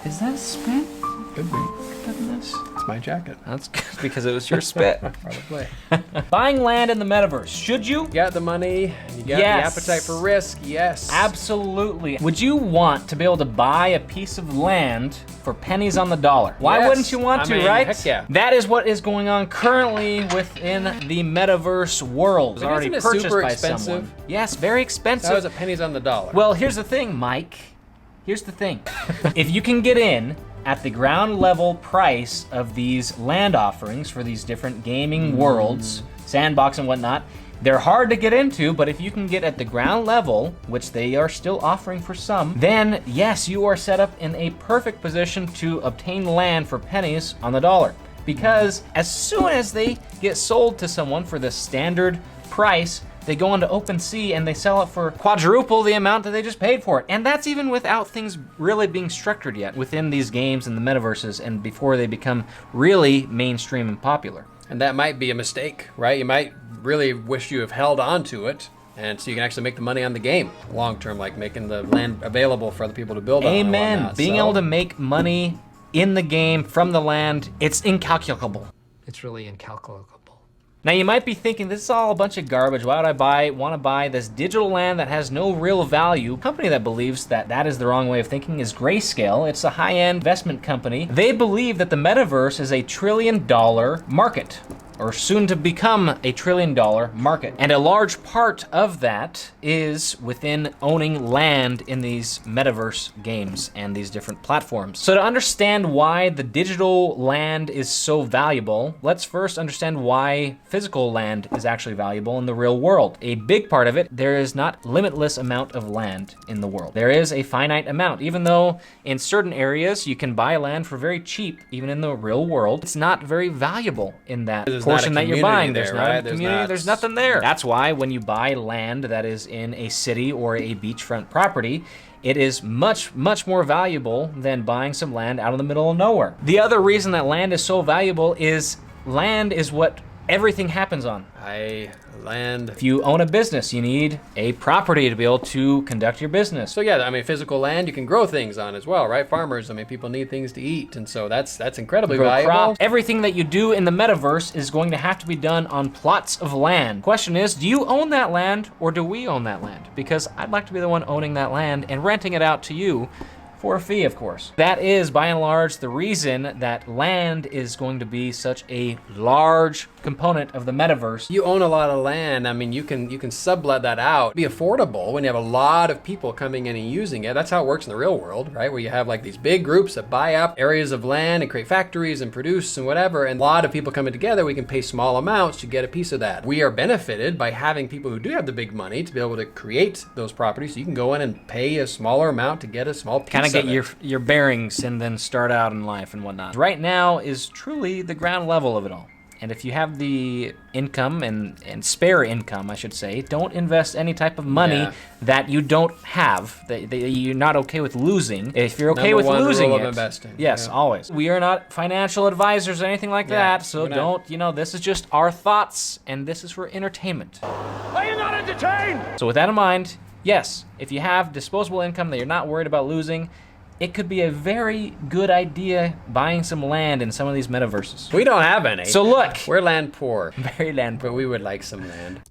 Is that a spit? Could be. Goodness. It's my jacket. That's because it was your spit. Probably. Buying land in the metaverse, should you? You got the money, you got the appetite for risk, yes. Absolutely. Would you want to be able to buy a piece of land for pennies on the dollar? Why Yes. wouldn't you want to, right? Heck yeah. That is what is going on currently within the metaverse world. It's But already isn't it purchased super by expensive? someone. Yes, very expensive. That was a pennies on the dollar. Well, here's the thing, Mike. Here's the thing. If you can get in at the ground level price of these land offerings for these different gaming worlds, sandbox and whatnot, they're hard to get into, but if you can get at the ground level, which they are still offering for some, then yes, you are set up in a perfect position to obtain land for pennies on the dollar. Because as soon as they get sold to someone for the standard price, they go onto OpenSea and they sell it for quadruple the amount that they just paid for it. And that's even without things really being structured yet within these games and the metaverses and before they become really mainstream and popular. And that might be a mistake, right? You might really wish you have held on to it, and so you can actually make the money on the game long term, like making the land available for other people to build on. Amen. And whatnot. Being able to make money in the game from the land, it's incalculable. It's really incalculable. Now you might be thinking, this is all a bunch of garbage. Why would I want to buy this digital land that has no real value? A company that believes that that is the wrong way of thinking is Grayscale. It's a high-end investment company. They believe that the metaverse is a $1 trillion market, or soon to become a $1 trillion market. And a large part of that is within owning land in these metaverse games and these different platforms. So to understand why the digital land is so valuable, let's first understand why physical land is actually valuable in the real world. A big part of it, there is not limitless amount of land in the world. There is a finite amount, even though in certain areas you can buy land for very cheap, even in the real world, it's not very valuable in that portion that you're buying. There's not a community, there's nothing there. That's why when you buy land that is in a city or a beachfront property, it is much, much more valuable than buying some land out in the middle of nowhere. The other reason that land is so valuable is land is what everything happens on. Land. If you own a business, you need a property to be able to conduct your business. So yeah, I mean, physical land you can grow things on as well, right? Farmers, I mean, people need things to eat, and so that's incredibly valuable. Crops. Everything that you do in the metaverse is going to have to be done on plots of land. Question is, do you own that land or do we own that land? Because I'd like to be the one owning that land and renting it out to you for a fee, of course. That is, by and large, the reason that land is going to be such a large component of the metaverse. You own a lot of land. I mean, you can sublet that out. Be affordable when you have a lot of people coming in and using it. That's how it works in the real world, right? Where you have like these big groups that buy up areas of land and create factories and produce and whatever. And a lot of people coming together, we can pay small amounts to get a piece of that. We are benefited by having people who do have the big money to be able to create those properties. So you can go in and pay a smaller amount to get a small piece get your bearings and then start out in life and whatnot. Right now is truly the ground level of it all. And if you have the income and spare income, I should say, don't invest any type of money that you don't have, that you're not okay with losing. If you're okay with losing rule of investing. Yes, always. We are not financial advisors or anything like that, so don't, this is just our thoughts, and this is for entertainment. Are you not entertained? So with that in mind, yes, if you have disposable income that you're not worried about losing, it could be a very good idea buying some land in some of these metaverses. We don't have any. So look. We're land poor. Very land poor. But we would like some land.